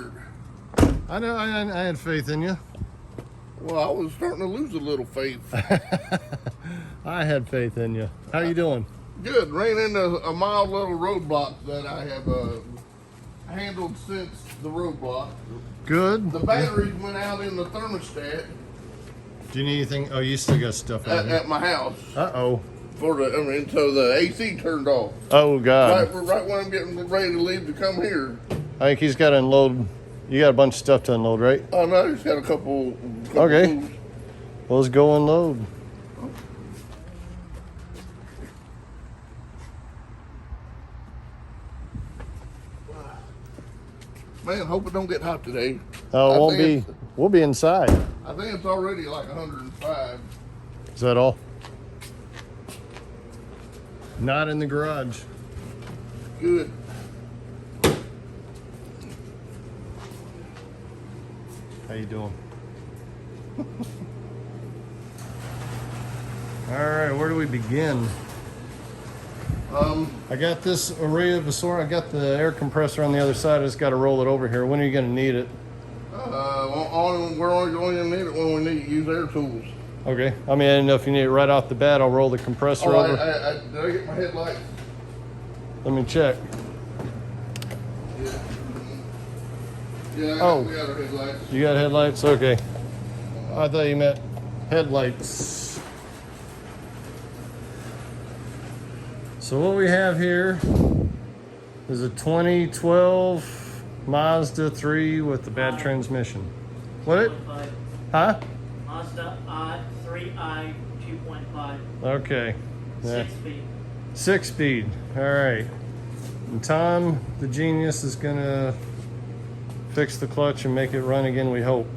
here. I know, I had faith in you. Well, I was starting to lose a little faith. I had faith in you. How you doing? Good. Ran into a mild little roadblock that I have handled since the roadblock. Good. The batteries went out in the thermostat. Do you need anything? Oh, you still got stuff out here. At my house. Uh-oh. So the AC turned off. Oh, God. Right when I'm getting ready to leave to come here. I think he's got to unload. You got a bunch of stuff to unload, right? Oh, no, I just got a couple Okay. tools. Well, let's go unload. Man, hope it don't get hot today. Oh, it won't be. We'll be inside. I think it's already like 105. Is that all? Not in the garage. Good. How you doing? All right, where do we begin? I got this array of assortment. I got the air compressor on the other side. I just got to roll it over here. When are you going to need it? We're only going to need it when we need to use air tools. Okay. I mean, I didn't know if you need it right off the bat. I'll roll the compressor over. Did I get my headlights? Let me check. Yeah, we got our headlights. You got headlights? Okay. I thought you meant headlights. So what we have here is a 2012 Mazda 3 with the bad transmission. What it? Huh? Mazda I3i 2.5. Okay. Yeah. 6-speed. 6-speed. All right. And Tom, the genius, is gonna fix the clutch and make it run again. We hope.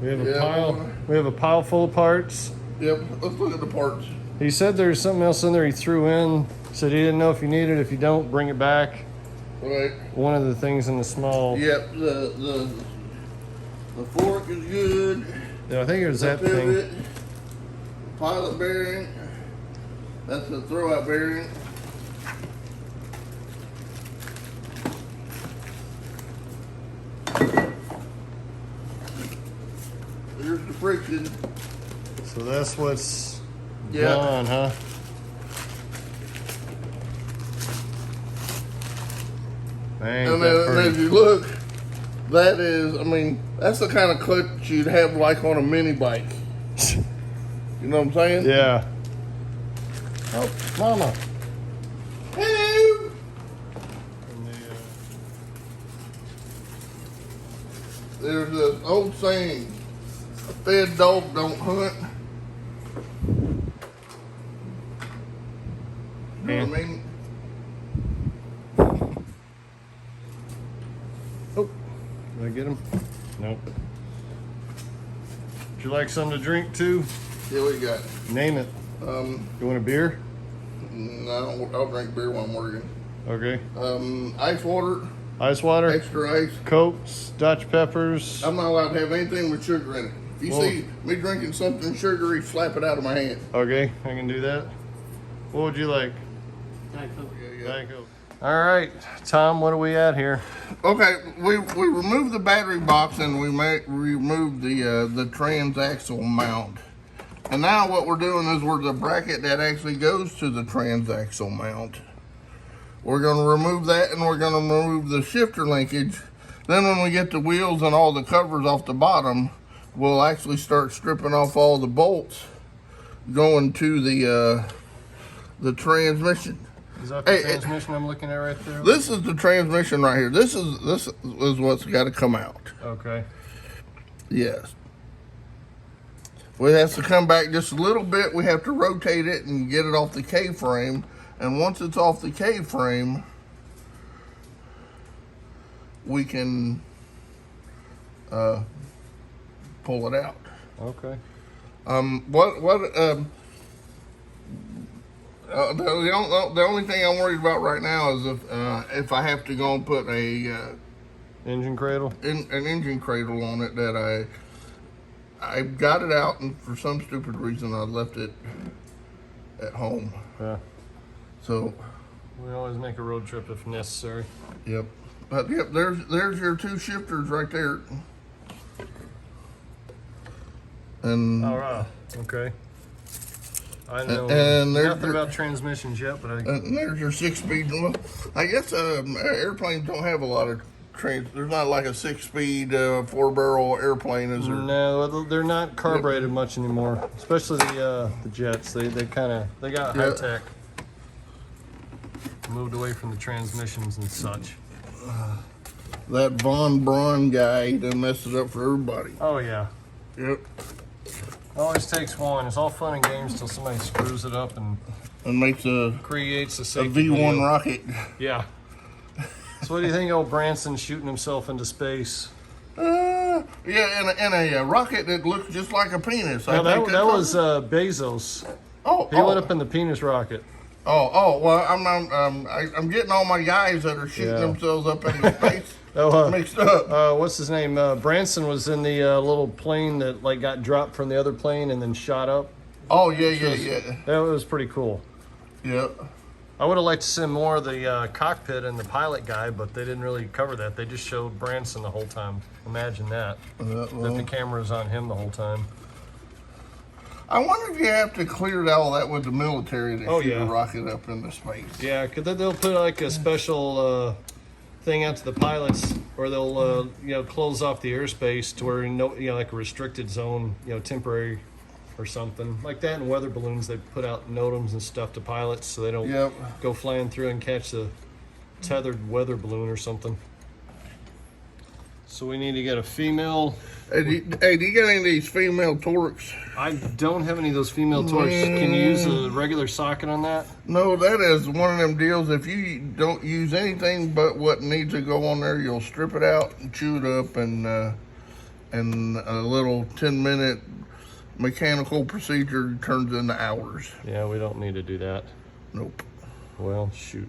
We have a pile. We have a pile full of parts. Yep. Let's look at the parts. He said there's something else in there he threw in. Said he didn't know if you need it. If you don't, bring it back. Right. One of the things in the small. Yep. The fork is good. Yeah, I think it was that pivot, thing. Pilot bearing. That's the throwout bearing. Here's the friction. So that's what's Yeah. gone, huh? Dang, And then if you look, that is, I mean, that's the kind of clutch you'd have like on a mini bike. You know what I'm saying? Yeah. Oh, mama. Hello. There's this old saying, a fed dog don't hunt. You know what I mean? Oh, did I get him? Nope. Would you like something to drink too? Yeah, what you got? Name it. You want a beer? No, I'll drink beer while I'm working. Okay. Ice water, Ice water, extra ice. Cokes, Dutch peppers. I'm not allowed to have anything with sugar in it. If you see me drinking something sugary, slap it out of my hand. Okay, I can do that. What would you like? Diet Coke. Diet Coke. All right, Tom, what are we at here? Okay, we removed the battery box and we removed the transaxle mount. And now what we're doing is we're the bracket that actually goes to the transaxle mount. We're going to remove that and we're going to remove the shifter linkage. Then when we get the wheels and all the covers off the bottom, we'll actually start stripping off all the bolts going to the transmission. Is that the transmission I'm looking at right there? This is the transmission right here. This is what's got to come out. Okay. Yes. Well, it has to come back just a little bit. We have to rotate it and get it off the K-frame. And once it's off the K-frame, we can pull it out. Okay. The only thing I'm worried about right now is if I have to go and put a engine cradle, an engine cradle on it. That I got it out, and for some stupid reason I left it at home. Yeah. So we always make a road trip if necessary. Yep. But yep, there's your two shifters right there. And All right. Okay. I know and there's nothing your, about transmissions yet, but and there's your 6-speed. Well, I guess airplanes don't have a lot of there's not like a 6-speed 4-barrel airplane, is there? no, they're not carbureted much anymore. Especially the jets. They got high tech. Moved away from the transmissions and such. That Von Braun guy, he done messed it up for everybody. Oh yeah. Yep. Always takes one. It's all fun and games till somebody screws it up and Makes creates a a safety V1 video. rocket. Yeah. So what do you think, old Branson shooting himself into space? Yeah, and a rocket that looks just like a penis. Now, I think that was Bezos. He went up in the penis rocket. Well, I'm getting all my guys that are shooting Yeah. themselves up into space Oh, mixed up. what's his name? Branson was in the little plane that like got dropped from the other plane and then shot up. Oh yeah. That was pretty cool. Yep. I would have liked to see more of the cockpit and the pilot guy, but they didn't really cover that. They just showed Branson the whole time. Imagine that. That the camera was on him the whole time. I wonder if you have to clear all that with the military to shoot yeah. a rocket up into space. Yeah, because they'll put like a special thing out to the pilots, or they'll close off the airspace to where like a restricted zone, temporary or something like that. In weather balloons, they put out NOTAMs and stuff to pilots so they don't go flying through and catch the tethered weather balloon or something. So we need to get a female. Hey, do you got any of these female Torx? I don't have any of those female torches. Can you use a regular socket on that? No, that is one of them deals. If you don't use anything but what needs to go on there, you'll strip it out and chew it up, and a little 10-minute mechanical procedure turns into hours. Yeah, we don't need to do that. Nope. Well, shoot.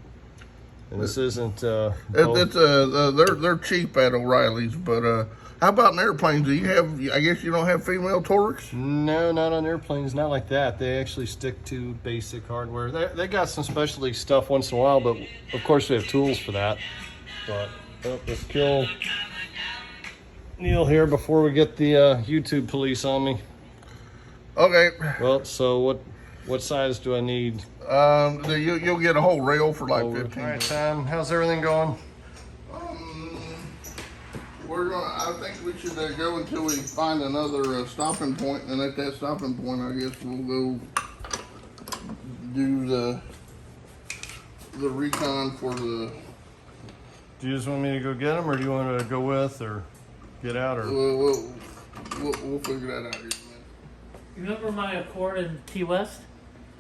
And this isn't. They're cheap at O'Reilly's, but how about in airplanes? Do you have? I guess you don't have female Torx. No, not on airplanes. Not like that. They actually stick to basic hardware. They got some specialty stuff once in a while, but of course we have tools for that. But let's kill Neil here before we get the YouTube police on me. Okay. Well, so what size do I need? You'll get a whole rail for like 15. All right, Tom. How's everything going? I think we should go until we find another stopping point, and at that stopping point, I guess we'll go do the recon for the. Do you just want me to go get them, or do you want to go with, or get out, or? We'll figure that out here. Remember my Accord in Key West?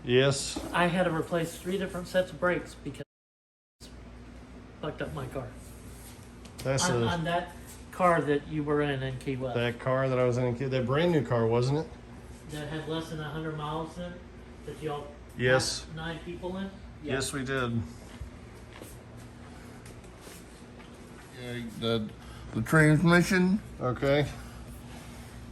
Yes. I had to replace 3 different sets of brakes because it fucked up my car. That's On that car that you were in Key West. that car that I was in. That brand new car, wasn't it? That had less than 100 miles in it, that y'all Yes. packed 9 people in? Yeah. Yes, we did. Yeah, the transmission. Okay. Does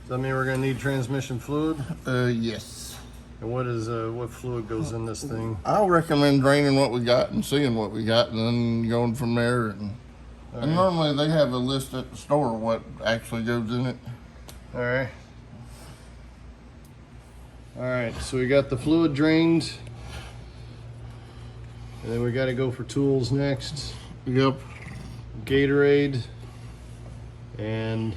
that mean we're gonna need transmission fluid? Yes. And what fluid goes in this thing? I'll recommend draining what we got and seeing what we got, and then going from there. And normally they have a list at the store what actually goes in it. All right. All right. So we got the fluid drained, and then we got to go for tools next. Yep. Gatorade, and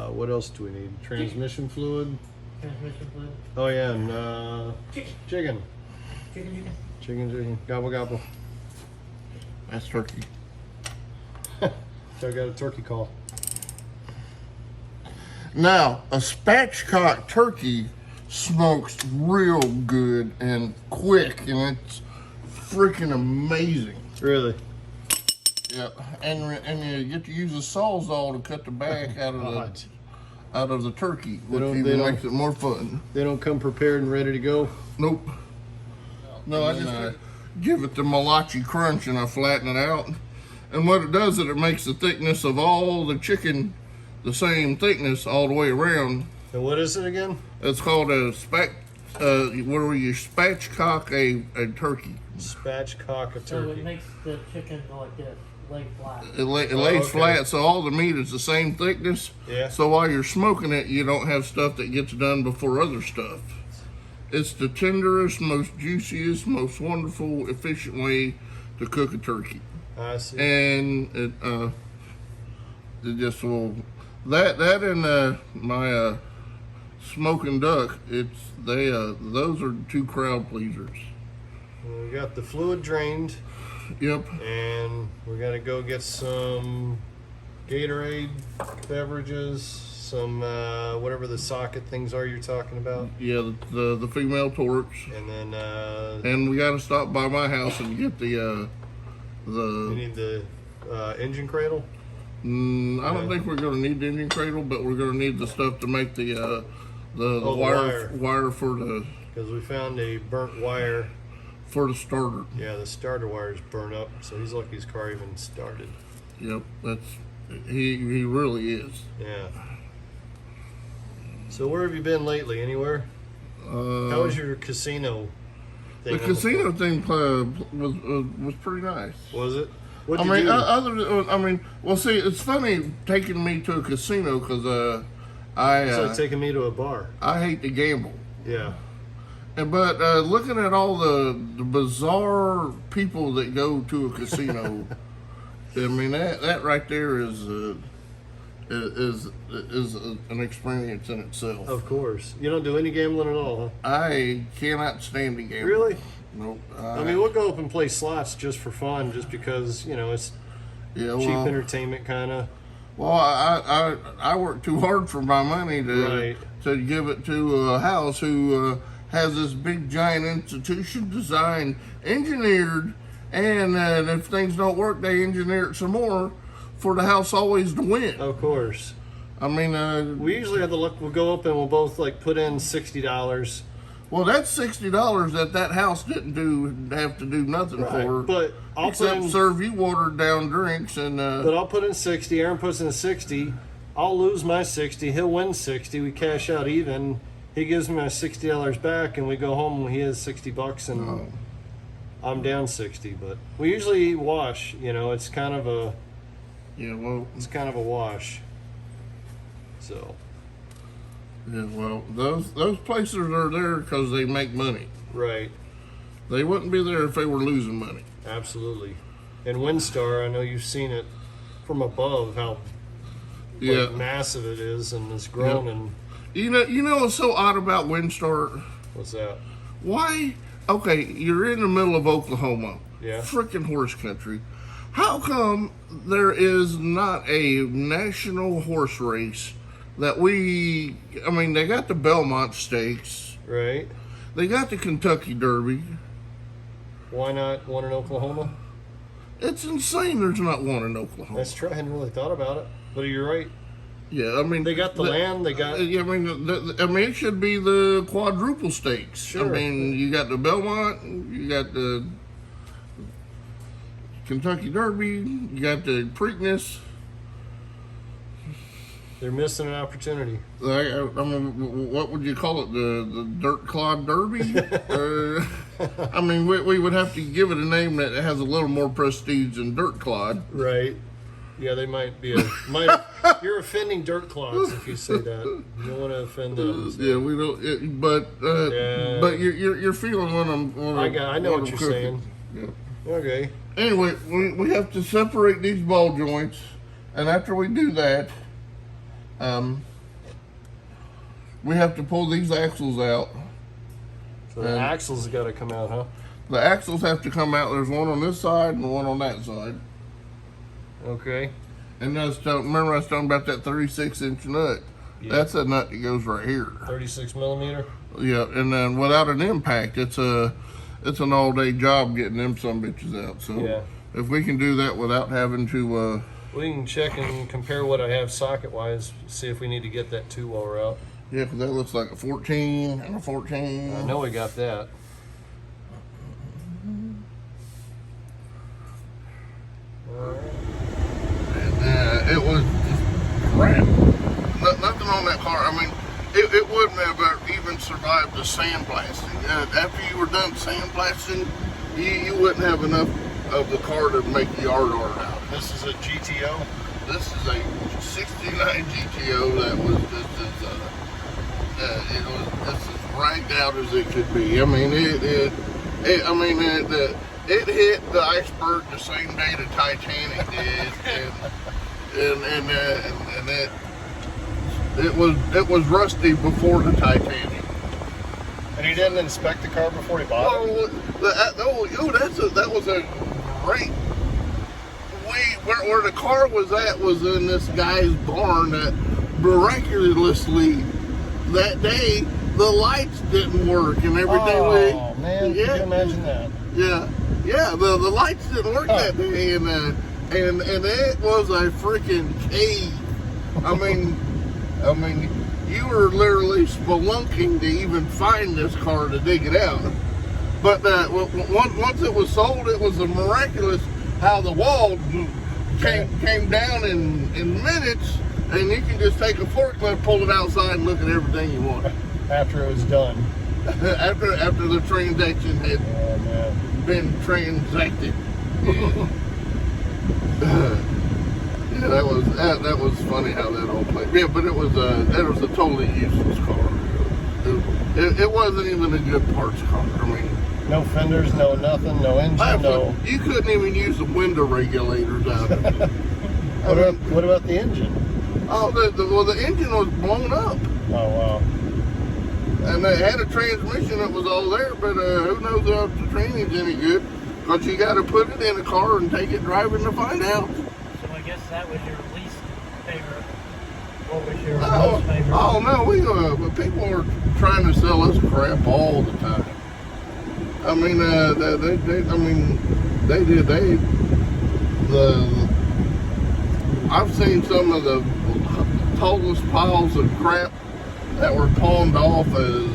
what else do we need? Transmission fluid. Transmission fluid. Oh yeah, and chicken. Chicken. Gobble gobble. That's turkey. So I got a turkey call. Now, a spatchcock turkey smokes real good and quick, and it's freaking amazing. Really? Yeah, and you get to use a sawzall to cut the back out of the turkey, which even makes it more fun. They don't come prepared and ready to go? Nope. No, I just give it the malachi crunch and I flatten it out. And what it does is it makes the thickness of all the chicken the same thickness all the way around. And what is it again? It's called a where you spatchcock a turkey. Spatchcock a So turkey. it makes the chicken go like this, lay flat. It lays okay. flat, so all the meat is the same thickness. Yeah. So while you're smoking it, you don't have stuff that gets done before other stuff. It's the tenderest, most juiciest, most wonderful, efficient way to cook a turkey. I see. And it just will. That and my smoking duck. Those are two crowd pleasers. We got the fluid drained, Yep. and we're gonna go get some Gatorade beverages, some whatever the socket things are you're talking about, Yeah, the female torch. and then And we got to stop by my house and get we need the engine cradle. I don't think we're going to need the engine cradle, but we're going to need the stuff to make the wire for the Because we found a burnt wire. starter. Yeah, the starter wire is burnt up, so he's lucky his car even started. Yep, he really is. Yeah. So where have you been lately? Anywhere? How was your casino thing? The casino thing was pretty nice. Was it? What I did mean, you do? well, see, it's funny taking me to a casino because It's like taking me to a bar. I hate to gamble. Yeah. But looking at all the bizarre people that go to a casino, I mean that right there is an experience in itself. Of course. You don't do any gambling at all, huh? I cannot stand to gamble. Really? Nope. I mean, we'll go up and play slots just for fun, just because, it's yeah, cheap well, entertainment kind of. well, I work too hard for my money Right. to give it to a house who has this big giant institution designed, engineered, and if things don't work, they engineer it some more for the house always to win. Of course. I mean, We usually have the luck, we'll go up and we'll both put in $60. well, that's $60 that house didn't have to do nothing for, But I'll put except in, serve you watered down drinks and. but I'll put in 60. Aaron puts in 60. I'll lose my 60. He'll win 60. We cash out even. He gives me my $60 back, and we go home. He has $60, and I'm down 60. But we usually wash. It's kind of a wash. So. Yeah, well, those places are there because they make money. Right. They wouldn't be there if they were losing money. Absolutely. And WinStar, I know you've seen it from above how Yeah. massive it is, and it's grown. Yep. And You know what's so odd about WinStar? what's that? Why? Okay, you're in the middle of Oklahoma. Yeah. Frickin' horse country. How come there is not a national horse race that I mean, they got the Belmont Stakes. Right. They got the Kentucky Derby. Why not one in Oklahoma? It's insane there's not one in Oklahoma. That's true. I hadn't really thought about it, but you're right. Yeah, I mean They got the land. They got. I mean, it should be the quadruple stakes. Sure. I mean, you got the Belmont, you got the Kentucky Derby, you got the Preakness. They're missing an opportunity. I mean, what would you call it? The Dirt Clod Derby? I mean, we would have to give it a name that has a little more prestige than Dirt Clod. Right. Yeah, they might be you're offending dirt clods if you say that. You don't want to offend those. Yeah, we don't. But you're feeling what I'm. I know what you're cooking. saying. Yeah. Okay. Anyway, we have to separate these ball joints, and after we do that, we have to pull these axles out. So the axles have got to come out, huh? The axles have to come out. There's one on this side and one on that side. Okay. And remember I was talking about that 36-inch nut. Yeah. That's a nut that goes right here. 36 millimeter. Yeah, and then without an impact, it's an all-day job getting them some bitches out. So Yeah. if we can do that without having to, We can check and compare what I have socket-wise, see if we need to get that too while we're out. yeah, because that looks like a 14 and a 14. I know we got that. It was just crap. Nothing on that car. I mean, it wouldn't have even survived the sandblasting. After you were done sandblasting, you wouldn't have enough of the car to make yard art out. This is a GTO. This is a '69 GTO that was this is ranked out as it could be. I mean, it hit the iceberg the same day the Titanic did, and it was rusty before the Titanic. And he didn't inspect the car before he bought it? That was a great. Where the car was at was in this guy's barn that miraculously that day the lights didn't work and everything. Oh man, can you imagine that? Yeah, the lights didn't work that day, and it was a freaking cave. I mean, you were literally spelunking to even find this car to dig it out. But once it was sold, it was a miraculous how the wall came down in minutes, and you can just take a forklift, pull it outside, and look at everything you want. After it was done. after the transaction had been transacted. Yeah. Yeah, that was funny how that all played. Yeah, but it was a totally useless car. It wasn't even a good parts car. I mean, no fenders, no nothing, no engine, no. You couldn't even use the window regulators out of it. What about the engine? Oh, the engine was blown up. Oh wow. And they had a transmission that was all there, but who knows if the training's any good? Because you got to put it in a car and take it driving to find out. So I guess that was your least favorite. What was your most favorite? Oh no, people are trying to sell us crap all the time. I mean, I've seen some of the tallest piles of crap that were pawned off as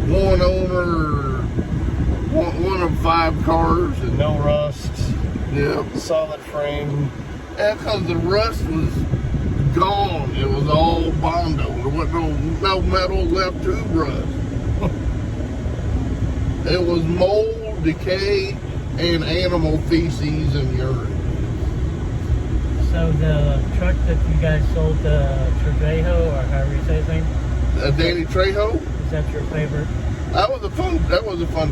one owner, one of 5 cars, and no rust. Yeah, solid frame. Yeah, because the rust was gone. It was all Bondo. There wasn't no metal left to rust. It was mold, decay, and animal feces and urine. So the truck that you guys sold, Trevejo, or however you say his name? Danny Trejo? Is that your favorite? That was a fun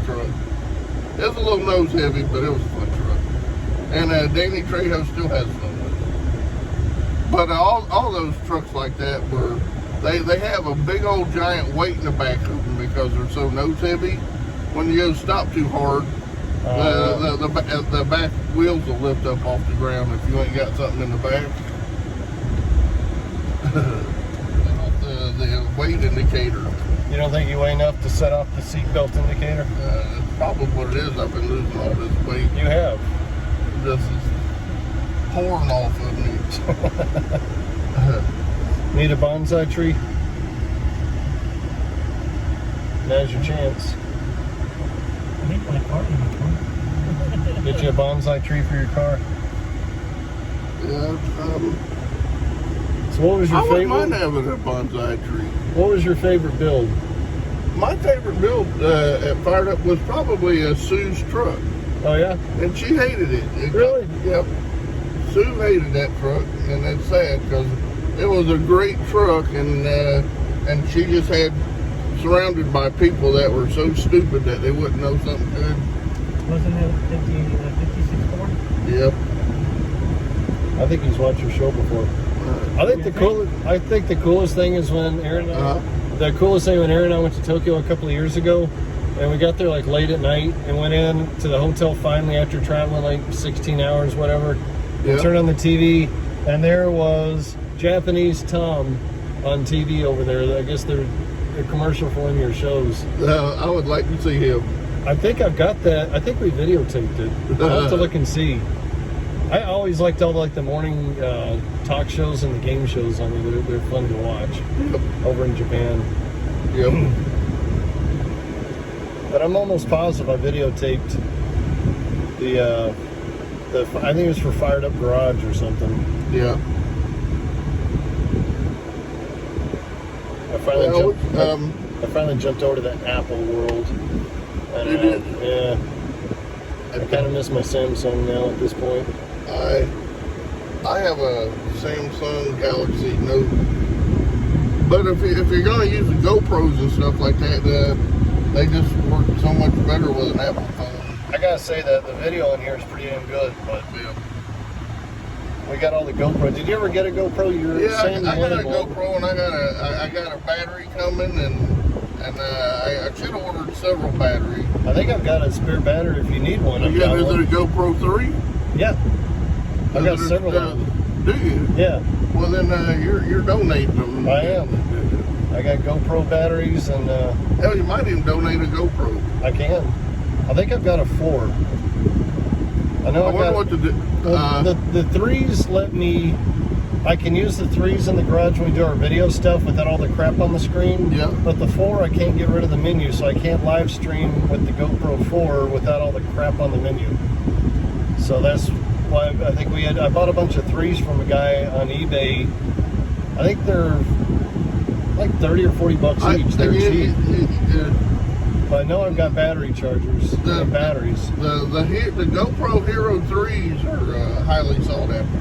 truck. It was a little nose heavy, but it was a fun truck. And Danny Trejo still has fun with it. But all those trucks like that they have a big old giant weight in the back of them because they're so nose heavy. When you go stop too hard, the back wheels will lift up off the ground if you ain't got something in the back. The weight indicator. You don't think you weigh enough to set off the seatbelt indicator? It's probably what it is. I've been losing all this weight. You have. This is pouring off of me. Need a bonsai tree? Now's your chance. I think my car Get you a bonsai tree for your car. Yeah. So what was your favorite? I wouldn't mind having a bonsai tree. What was your favorite build? My favorite build at Fired Up was probably Sue's truck. Oh yeah? And she hated it. Really? Yep. Sue hated that truck, and that's sad because it was a great truck, and she just had surrounded by people that were so stupid that they wouldn't know something good. Wasn't it 56 Ford? Yep. I think he's watched your show before. I think the coolest thing is when Aaron and I went to Tokyo a couple of years ago, and we got there like late at night and went in to the hotel finally after traveling like 16 hours, whatever. Yep. Turned on the TV, and there was Japanese Tom on TV over there. I guess they're a commercial for one of your shows. I would like to see him. I think I've got that. I think we videotaped it. I'll have to look and see. I always liked all the morning talk shows and the game shows on there. They're fun to watch over in Japan. Yep. But I'm almost positive I videotaped the I think it was for Fired Up Garage or something. Yeah. I finally I finally jumped over to the Apple world. And, You did? Yeah. I kind of miss my Samsung now at this point. I have a Samsung Galaxy Note, but if you're gonna use the GoPros and stuff like that, they just work so much better with an Apple phone. I gotta say that the video in here is pretty damn good, but Yeah. we got all the GoPro. Did you ever get a GoPro? You were Yeah, saying I got a you wanted one. GoPro and I got a battery coming, and I should have ordered several batteries. I think I've got a spare battery if you need one. I've got Is one. it a GoPro 3? Yeah. I've got Is it several of them. Do you? Yeah, Well, then you're donating them. I am. I got GoPro batteries and Hell, you might even donate a GoPro. I can. I think I've got a 4. I know I I've wonder got what to do. well, the 3s let me. I can use the 3s in the garage when we do our video stuff without all the crap on the screen. Yeah. But the 4, I can't get rid of the menu, so I can't live stream with the GoPro 4 without all the crap on the menu. So that's why I think I bought a bunch of 3s from a guy on eBay. I think they're like 30 or 40 bucks each. They're cheap. But I know I've got battery chargers and batteries. The GoPro Hero 3s are highly sought after.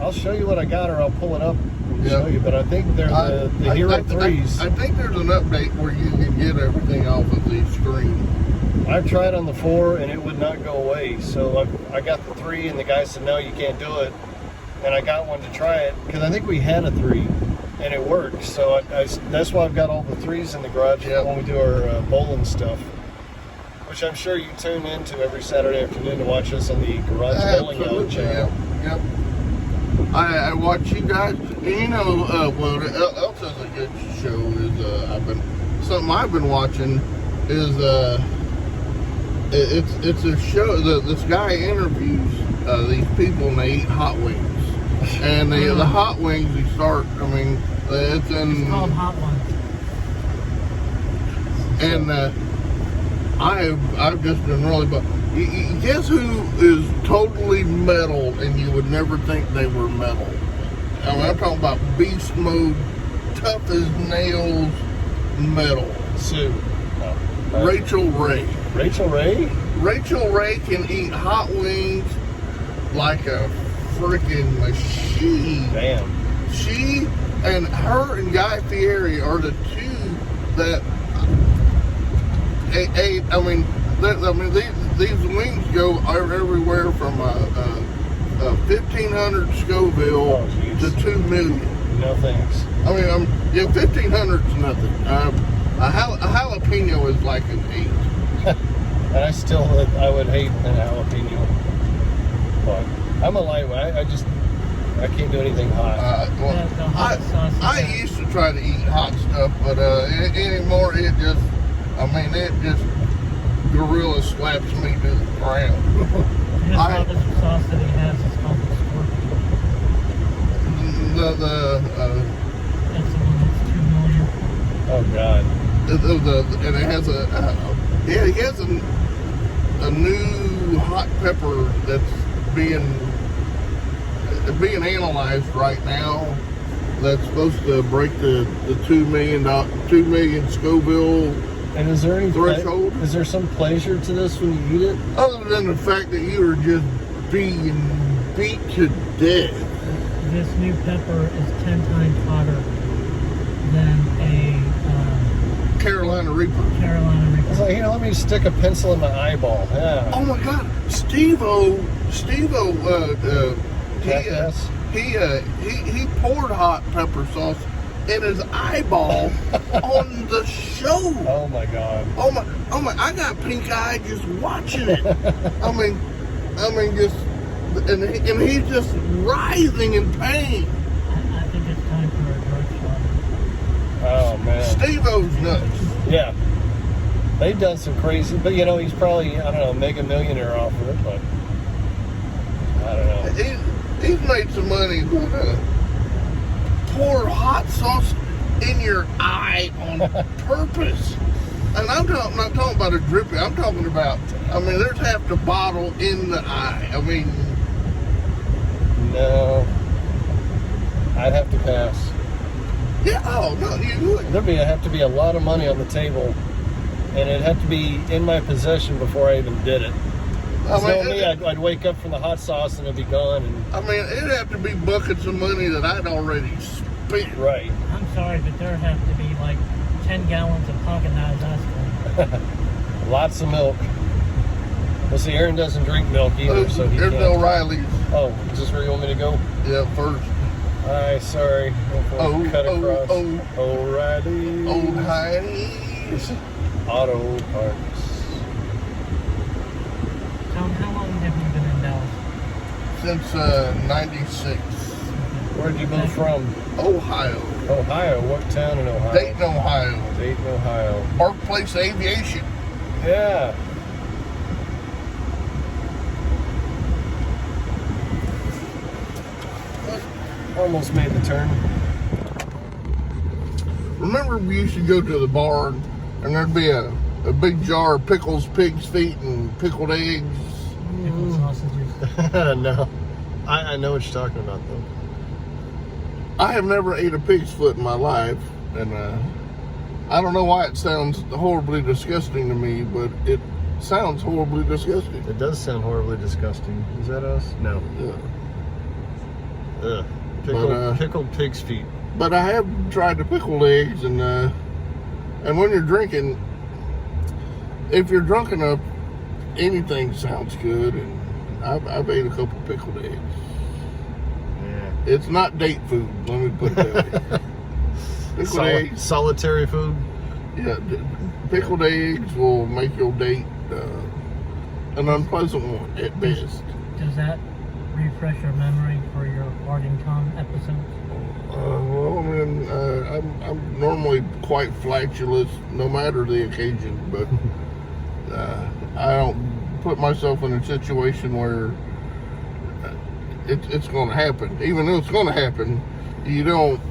I'll show you what I got, or I'll pull it up and Yeah. show you. But I think they're the Hero 3s. I think there's an update where you can get everything off of the screen. I've tried on the 4 and it would not go away. So I got the 3 and the guy said, no, you can't do it. And I got one to try it because I think we had a 3 and it worked. So that's why I've got all the 3s in the garage when we do our bowling stuff. Which I'm sure you tune into every Saturday afternoon to watch us on the Garage Bowling Alley channel. Yep. I watch you guys. And you know, what else is a good show is something I've been watching is it's a show that this guy interviews these people and they eat hot wings. And the hot wings it's called Hot Ones. And I've just been really, but guess who is totally metal and you would never think they were metal? I mean, I'm talking about beast mode, tough as nails, metal. Sue. Rachel Ray. Rachel Ray? Rachel Ray can eat hot wings like a freaking machine. Damn. She and her and Guy Fieri are the two that ate. These wings go everywhere from 1,500 Scoville to 2 million. No thanks. 1,500 is nothing. A jalapeno is like an 8. And I would hate an jalapeno. But I'm a lightweight. I can't do anything hot. I used to try to eat hot stuff, but anymore it just gorilla slaps me to the ground. The sauce that he has is called the Scorpion. The That's the one that's 2 million. Oh God. And it has he has a new hot pepper that's being analyzed right now. That's supposed to break the 2 million Scoville. And is there any threshold? Is there some pleasure to this when you eat it? Other than the fact that you are just being beat to death. This new pepper is 10 times hotter than a Carolina Reaper. Carolina Reaper. I was like, here, let me stick a pencil in my eyeball. Yeah. Oh my God, Steve-O, he poured hot pepper sauce in his eyeball on the show. Oh my God. Oh my! I got pink eye just watching it. And he's just writhing in pain. I think it's time for a drug shot. Oh man. Steve-O's nuts. Yeah. They've done some crazy, but he's probably, I don't know, mega millionaire off of it, but I don't know. He's made some money, but pour hot sauce in your eye on purpose. And I'm not talking about a dripping. I'm talking about, there's half the bottle in the eye. No. I'd have to pass. Yeah, oh, no, you would. There'd have to be a lot of money on the table, and it'd have to be in my possession before I even did it. I'd wake up from the hot sauce and it'd be gone. And I mean, it'd have to be buckets of money that I'd already spent. Right. I'm sorry, but there have to be like 10 gallons of pocket-sized ice cream. Lots of milk. Well, see, Aaron doesn't drink milk either, so he There's can't. no O'Reilly's. Oh, is this where you want me to go? Yeah, first. Hi, sorry. Cut across. O'Reilly's. O'Reilly's. Auto Parts. Tom, how long have you been in Dallas? Since 96. Where'd you move from? Ohio. Ohio. What town in Ohio? Dayton, Ohio. Dayton, Ohio. Birthplace of aviation. Yeah. Almost made the turn. Remember we used to go to the bar and there'd be a big jar of pickles, pig's feet, and pickled eggs. Pickled sausages. No. I know what you're talking about, though. I have never ate a pig's foot in my life, and I don't know why it sounds horribly disgusting to me, but it sounds horribly disgusting. It does sound horribly disgusting. Is that us? No. Yeah. Ugh. Pickled pig's feet. But I have tried the pickled eggs, and when you're drinking, if you're drunk enough, anything sounds good. And I've ate a couple pickled eggs. Yeah. It's not date food. Let me put it that way. Pickled eggs. Solitary food. Yeah, pickled eggs will make your date an unpleasant one at best. Does that refresh your memory for your Farting Tom episodes? Well, I mean, I'm normally quite flatulous, no matter the occasion, but I don't put myself in a situation where it's going to happen. Even though it's going to happen, you don't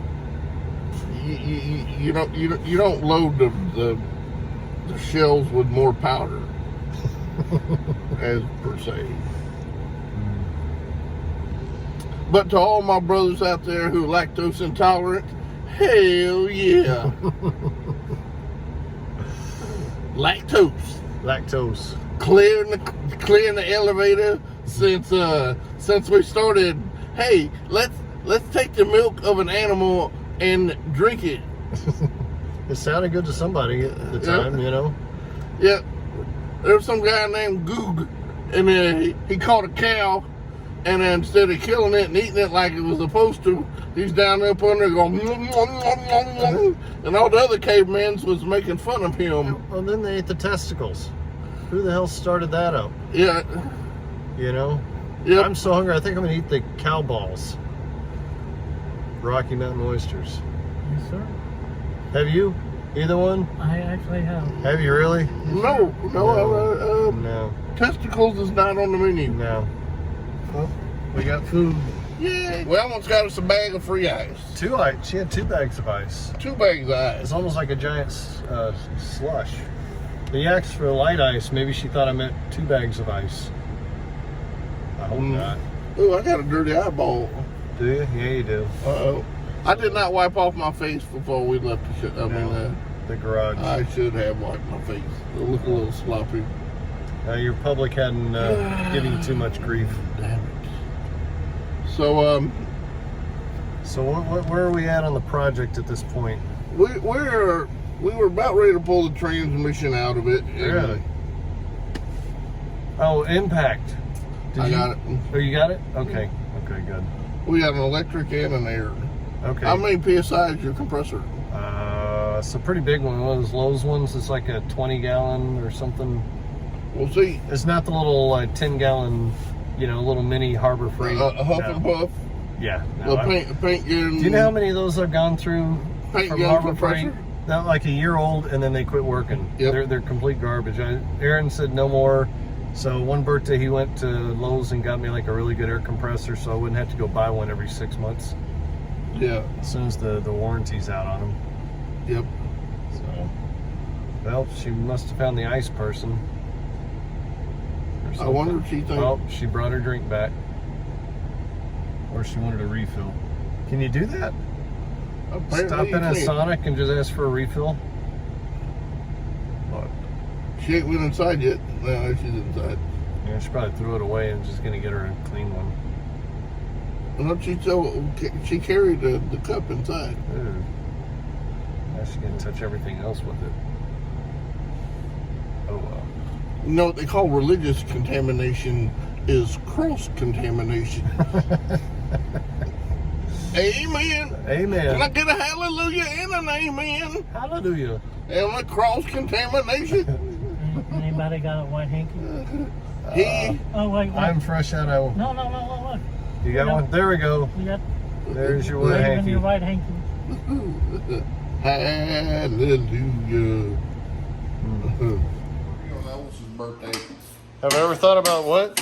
load the shells with more powder, as per se. But to all my brothers out there who are lactose intolerant, hell yeah. Lactose. Clearing the elevator since we started. Hey, let's take the milk of an animal and drink it. It sounded good to somebody at the time, you know. Yeah, there was some guy named Goog, and he caught a cow. And then instead of killing it and eating it like it was supposed to, he's down up under going, and all the other cavemans was making fun of him. Well, then they ate the testicles. Who the hell started that up? Yeah. You know? Yep. I'm so hungry, I think I'm going to eat the cow balls. Rocky Mountain oysters. Yes, sir. Have you? Either one? I actually have. Have you really? No. No. Testicles is not on the menu. No. Well, we got food. Yeah. We almost got us a bag of free ice. She had 2 bags of ice. 2 bags of ice. It's almost like a giant slush. He asked for light ice. Maybe she thought I meant 2 bags of ice. I hope not. Ooh, I got a dirty eyeball. Do you? Yeah, you do. Uh-oh. I did not wipe off my face before we left The garage. I should have wiped my face. It looked a little sloppy. Your public hadn't given you too much grief. Damn it. So, So where are we at on the project at this point? we were about ready to pull the transmission out of it. Really? Oh, impact. I got it. Oh, you got it? Okay. Okay, good. We got an electric and an air. Okay. How many PSI is your compressor? It's a pretty big one. One of those Lowe's ones. It's like a 20-gallon or something. We'll see. It's not the little 10-gallon, little mini Harbor Freight. A Huff and Puff. Yeah. The paint gun. Do you know how many of those I've gone through Paint from gun Harbor Freight? compressor? Not like a year old, and then they quit working. Yep. They're complete garbage. Aaron said no more. So one birthday he went to Lowe's and got me like a really good air compressor, so I wouldn't have to go buy one every 6 months. Yeah. As soon as the warranty's out on them. Yep. So, well, she must have found the ice person. I wonder if she thinks. Oh, she brought her drink back. Or she wanted a refill. Can you do that? Apparently Stop you in at can't. Sonic and just ask for a refill. She ain't went inside yet. No, she's inside. Yeah, she probably threw it away and just gonna get her a clean one. No, she carried the cup inside. Ooh. Now she's gonna touch everything else with it. Oh well. You know what they call religious contamination is cross contamination. Amen. Amen. Can I get a hallelujah and an amen? Hallelujah. And a cross contamination. Anybody got a white hanky? Oh, wait. I'm fresh out of. No, look. You got one? There we go. You got There's your white waving hanky. your white hanky. Hallelujah. Elvis's birthday. Have I ever thought about what?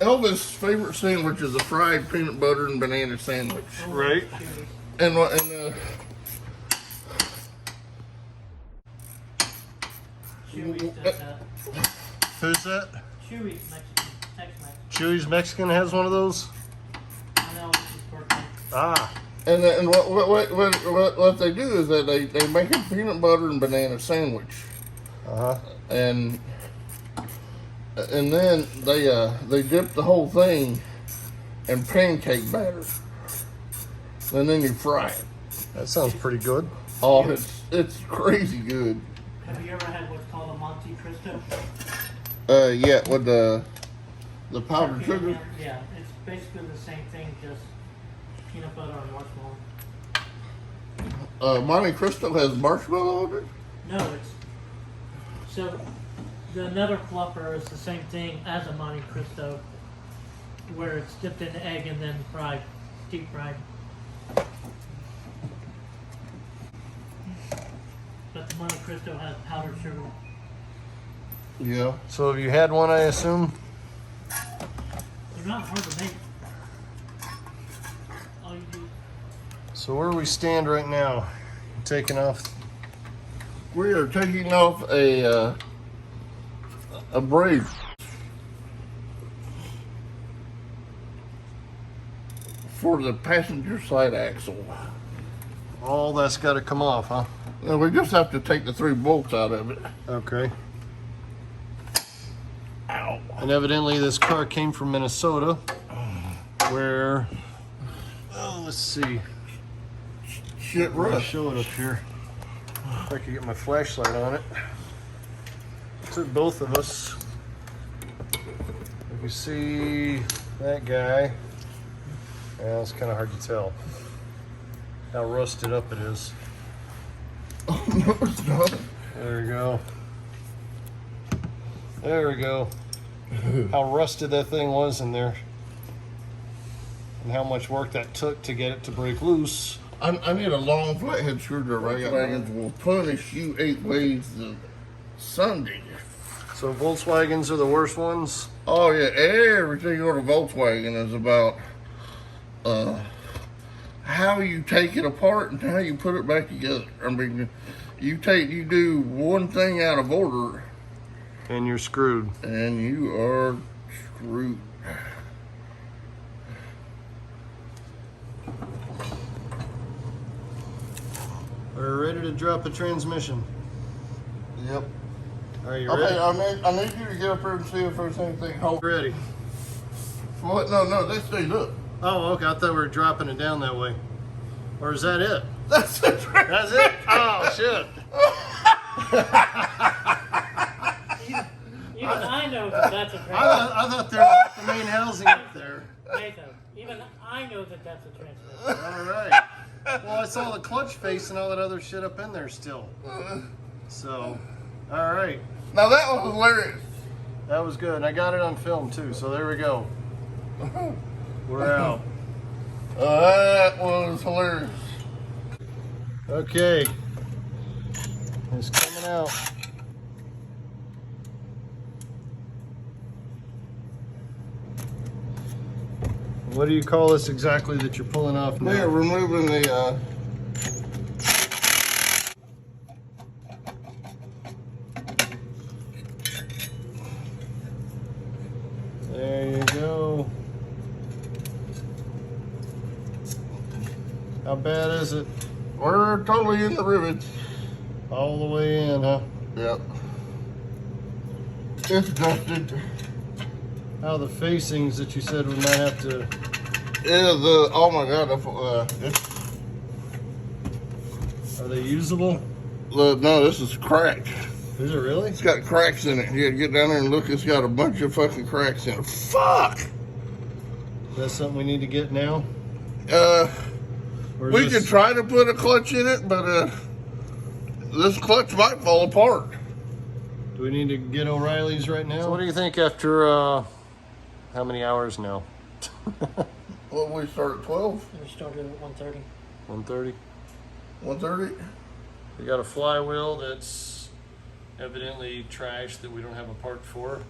Elvis' favorite sandwich is a fried peanut butter and banana sandwich. Right. And Chewy's does that. Who's that? Chewy's Mexican. Tex-Mex. Chewy's Mexican has one of those? I know it's his birthday. Ah. and what they do is that they make a peanut butter and banana sandwich. Uh-huh. And then they dip the whole thing in pancake batter, and then you fry it. That sounds pretty good. Oh, it's crazy good. Have you ever had what's called a Monte Cristo? Yeah, with the powdered sugar. Yeah, it's basically the same thing, just peanut butter and marshmallow. Monte Cristo has marshmallow on it. No, it's so the Nutter Fluffer is the same thing as a Monte Cristo, where it's dipped in egg and then fried, deep fried. But the Monte Cristo has powdered sugar. Yeah. So have you had one, I assume? They're not hard to make. All you do. So where we stand right now? Taking off. We are taking off a brace for the passenger side axle. All that's got to come off, huh? Now we just have to take the 3 bolts out of it. Okay. Ow. And evidently this car came from Minnesota, where, oh, let's see. Shit I'll rust. show it up here. If I could get my flashlight on it. It took both of us. If you see that guy, yeah, it's kind of hard to tell how rusted up it is. Oh, no, it's not. There we go. There we go. How rusted that thing was in there. And how much work that took to get it to break loose. I need a long flathead screwdriver. Volkswagens will punish you 8 ways to Sunday. So Volkswagens are the worst ones? Oh yeah, everything on a Volkswagen is about how you take it apart and how you put it back together. I mean, you do one thing out of order, And you're screwed. and you are screwed. We're ready to drop the transmission. Yep. Are you Okay, ready? I need you to get up here and see if there's anything hold. Ready. What? No, they stayed up. Oh, okay. I thought we were dropping it down that way. Or is that it? That's it. That's it? Oh, shit. Even I know that that's a transfer. I thought there was the main housing up there. Nathan, even I know that that's a transfer. All right. Well, I saw the clutch face and all that other shit up in there still. So, all right. Now that was hilarious. That was good. I got it on film too, so there we go. We're out. That was hilarious. Okay. It's coming out. What do you call this exactly that you're pulling off now? We're removing the There you go. How bad is it? We're totally in the rivets. All the way in, huh? Yep. It's dusted. How are the facings that you said we might have to? Yeah, oh my god, Are they usable? no, this is cracked. Is it really? It's got cracks in it. You get down there and look, it's got a bunch of fucking cracks in it. Fuck! That's something we need to get now? Or We just- could try to put a clutch in it, but this clutch might fall apart. Do we need to get O'Reilly's right now? So what do you think after, how many hours now? Well, we start at 12? We started at 1:30. 1:30? 1:30? We got a flywheel that's evidently trash that we don't have a part for.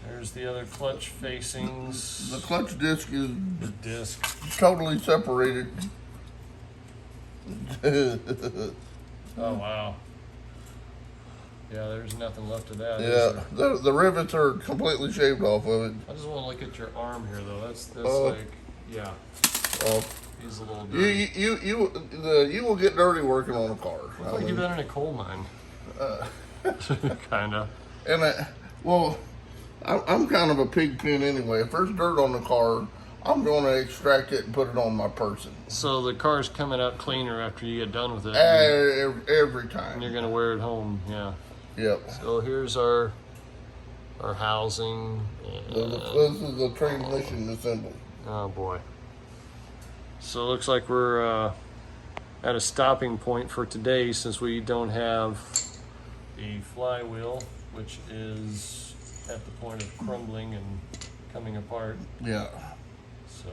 There's the other clutch facings. The clutch disc is The disc. totally separated. Oh wow. Yeah, there's nothing left of that. is Yeah, there? the rivets are completely shaved off of it. I just want to look at your arm here though. That's Oh. like, yeah, Well, he's a little dirty. you will get dirty working on a car. Looks like you've been in a coal mine. Kinda. And well, I'm kind of a pig pen anyway. If there's dirt on the car, I'm going to extract it and put it on my person. So the car's coming out cleaner after you get done with it. Every And time. you're gonna wear it home, yeah. Yep. So here's our housing. This is the transmission assembly. Oh boy. So it looks like we're at a stopping point for today since we don't have the flywheel, which is at the point of crumbling and coming apart. Yeah. So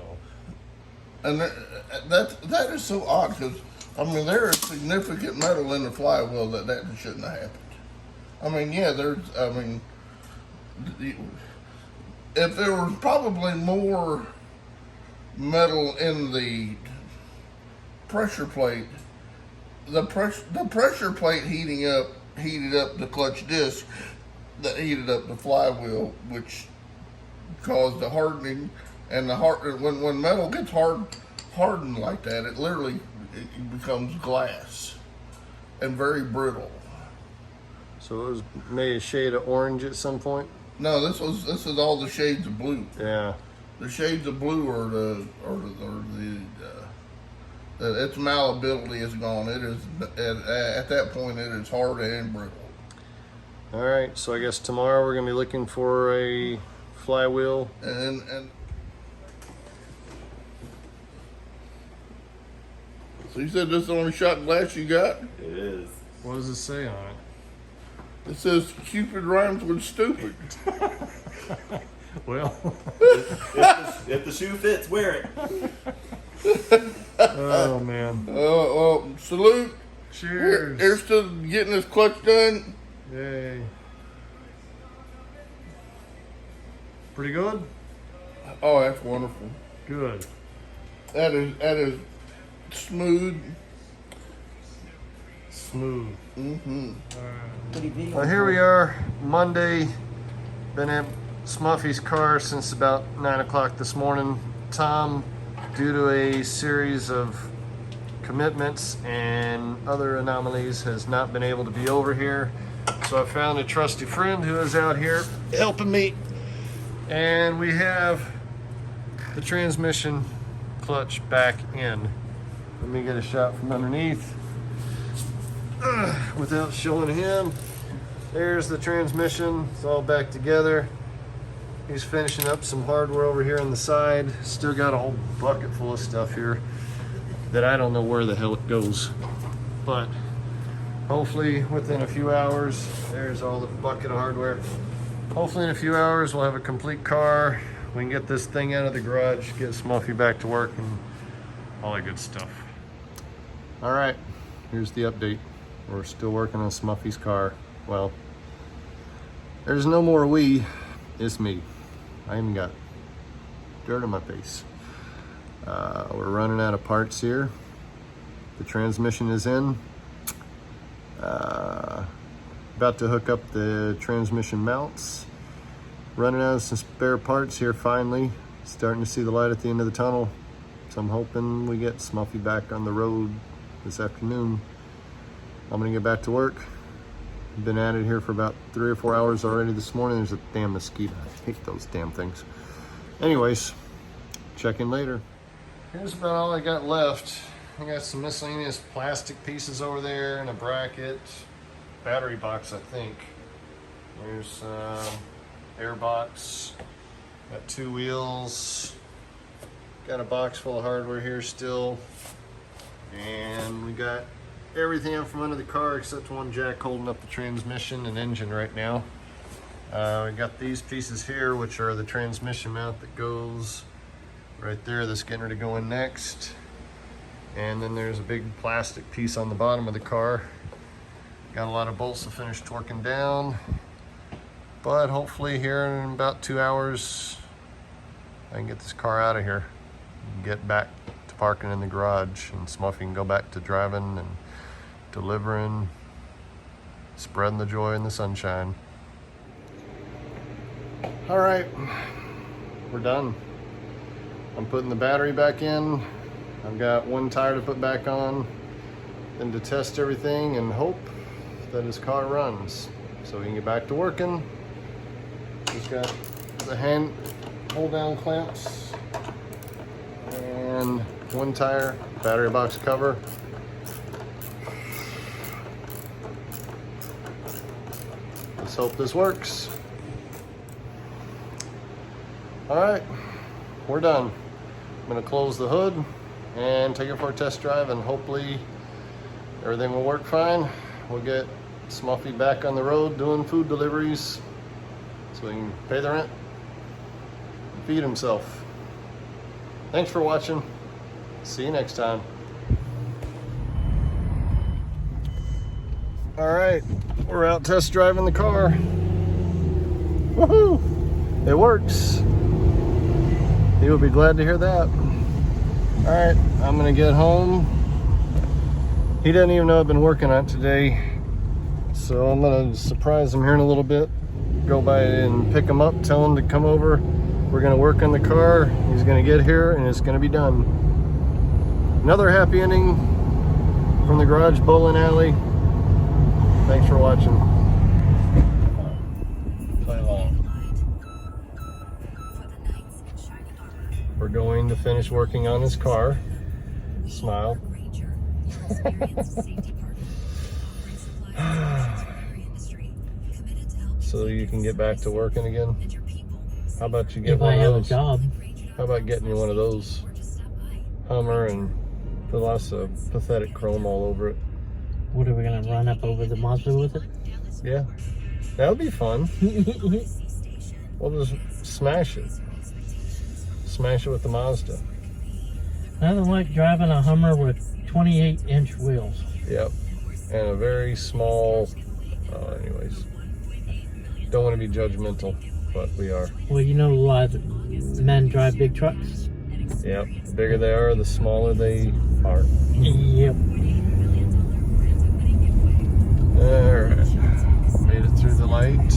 And that is so odd because, I mean, there is significant metal in the flywheel that shouldn't have happened. I mean, yeah, if there was probably more metal in the pressure plate, the pressure plate heated up the clutch disc that heated up the flywheel, which caused the hardening. And when metal gets hardened like that, it literally becomes glass and very brittle. So it was made a shade of orange at some point. No, this is all the shades of blue. Yeah. The shades of blue are its malleability is gone. It is at that point it is hard and brittle. All right. So I guess tomorrow we're gonna be looking for a flywheel. And so you said this is the only shot glass you got? It is. What does it say on it? It says Cupid rhymes with stupid. Well. If the shoe fits, wear it. Oh man. Well, salute. Cheers. Here's to getting this clutch done. Yay. Pretty good? Oh, that's wonderful. Good. That is smooth. Smooth. Mm-hmm. Well, here we are, Monday. Been at Smuffie's car since about 9 o'clock this morning. Tom, due to a series of commitments and other anomalies, has not been able to be over here. So I found a trusty friend who is out here helping me. And we have the transmission clutch back in. Let me get a shot from underneath without showing him. There's the transmission. It's all back together. He's finishing up some hardware over here on the side. Still got a whole bucket full of stuff here that I don't know where the hell it goes. But hopefully within a few hours, there's all the bucket of hardware. Hopefully in a few hours we'll have a complete car. We can get this thing out of the garage, get Smuffie back to work and all that good stuff. All right, here's the update. We're still working on Smuffie's car. Well, there's no more we, it's me. I even got dirt on my face. We're running out of parts here. The transmission is in. About to hook up the transmission mounts. Running out of some spare parts here finally. Starting to see the light at the end of the tunnel. So I'm hoping we get Smuffie back on the road this afternoon. I'm gonna get back to work. Been at it here for about 3 or 4 hours already this morning. There's a damn mosquito. I hate those damn things. Anyways, check in later. Here's about all I got left. I got some miscellaneous plastic pieces over there and a bracket. Battery box, I think. There's air box. Got 2 wheels. Got a box full of hardware here still. And we got everything out from under the car except one jack holding up the transmission and engine right now. We got these pieces here, which are the transmission mount that goes right there. That's getting ready to go in next. And then there's a big plastic piece on the bottom of the car. Got a lot of bolts to finish torquing down. But hopefully here in about 2 hours, I can get this car out of here and get back to parking in the garage, and Smuffy can go back to driving and delivering, spreading the joy and the sunshine. All right, we're done. I'm putting the battery back in. I've got one tire to put back on, then to test everything and hope that his car runs so he can get back to working. He's got the hand hold down clamps and one tire, battery box cover. Let's hope this works. All right, we're done. I'm gonna close the hood and take it for a test drive, and hopefully everything will work fine. We'll get Smuffy back on the road doing food deliveries so he can pay the rent and feed himself. Thanks for watching. See you next time. All right, we're out test driving the car. Woohoo! It works. He will be glad to hear that. All right, I'm gonna get home. He doesn't even know I've been working on it today. So I'm gonna surprise him here in a little bit. Go by and pick him up, tell him to come over. We're gonna work on the car. He's gonna get here and it's gonna be done. Another happy ending from the garage bowling alley. Thanks for watching. Play along. We're going to finish working on his car. Smile. So you can get back to working again. How about you get If one I of have a those? job. How about getting you one of those Hummer and put lots of pathetic chrome all over it? What are we gonna run up over the Mazda with it? Yeah, that would be fun. We'll just smash it. Smash it with the Mazda. Nothing like driving a Hummer with 28-inch wheels. Yep, and a very small. Anyways, don't want to be judgmental, but we are. Well, you know why men drive big trucks? Yep, the bigger they are, the smaller they are. Yep. Alright, made it through the light.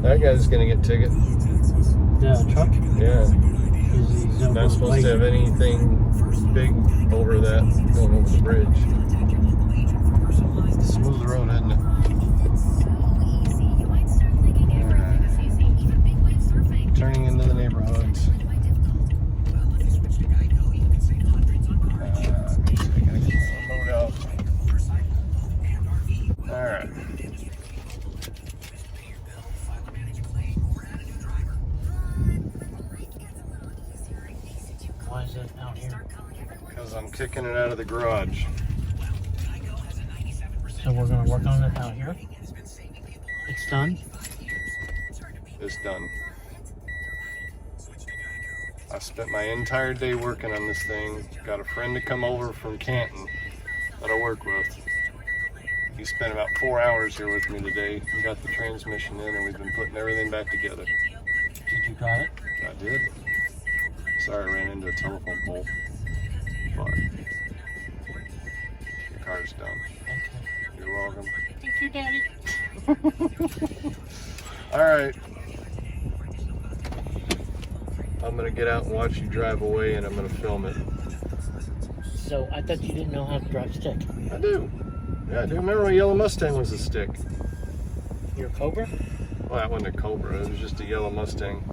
That guy's gonna get ticket. The truck? Yeah, He's not supposed to have anything big over that going over the bridge. Smooth road, isn't it? Alright. Turning into the neighborhood. Load out. Alright. Why is it out here? Because I'm kicking it out of the garage. So we're gonna work on it out here? It's done? It's done. I spent my entire day working on this thing. Got a friend to come over from Canton that I work with. He spent about 4 hours here with me today. We got the transmission in and we've been putting everything back together. Did you drive it? I did. Sorry I ran into a telephone pole. But the car's done. Okay. You're welcome. Thank you, Daddy. Alright. I'm gonna get out and watch you drive away and I'm gonna film it. So I thought you didn't know how to drive stick. I do. Yeah, I do. Remember my yellow Mustang was a stick. Your Cobra? Well, that wasn't a Cobra. It was just a yellow Mustang.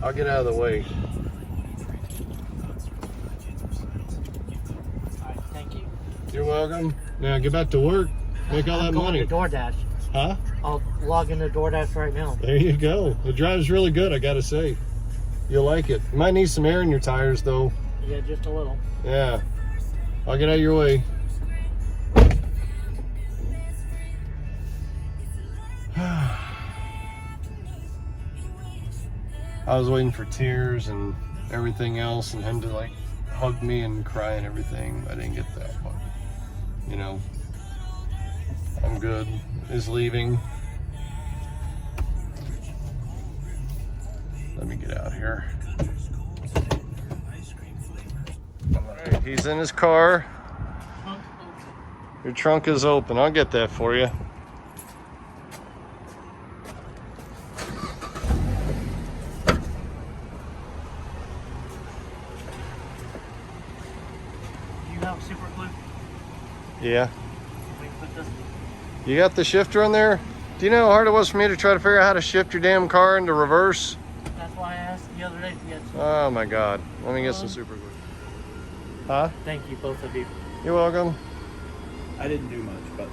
I'll get out of the way. Alright, thank you. You're welcome. Now get back to work. Make all that I'm going money. to DoorDash. Huh? I'll log into DoorDash right now. There you go. It drives really good, I gotta say. You'll like it. You might need some air in your tires, though. Yeah, just a little. Yeah. I'll get out of your way. I was waiting for tears and everything else and him to like hug me and cry and everything. I didn't get that one. You know, I'm good. Is leaving. Let me get out here. All right, he's in his car. Your trunk is open. I'll get that for you. You have super glue? Yeah. We put this. You got the shifter on there? Do you know how hard it was for me to try to figure out how to shift your damn car into reverse? That's why I asked the other day if you had some. Oh my God. Let me get some super glue. Huh? Thank you, both of you. You're welcome. I didn't do much, but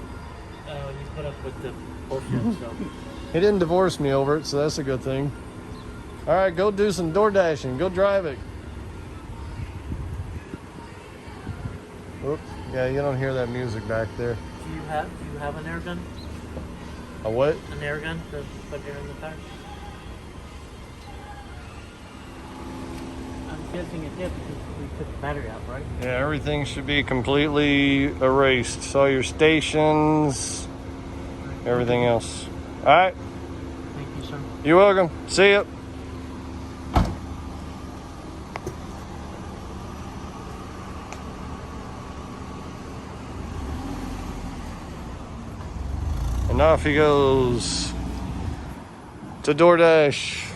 You put up with the bullshit, so. He didn't divorce me over it, so that's a good thing. All right, go do some door dashing. Go drive it. Oops. Yeah, you don't hear that music back there. Do you have an air gun? A what? An air gun to put air in the tire? I'm guessing it did because we took the battery out, right? Yeah, everything should be completely erased. So your stations, everything else. All right. Thank you, sir. You're welcome. See ya. And off he goes to DoorDash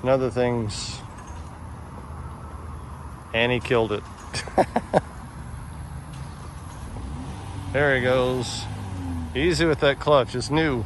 and other things. And he killed it. There he goes. Easy with that clutch. It's new.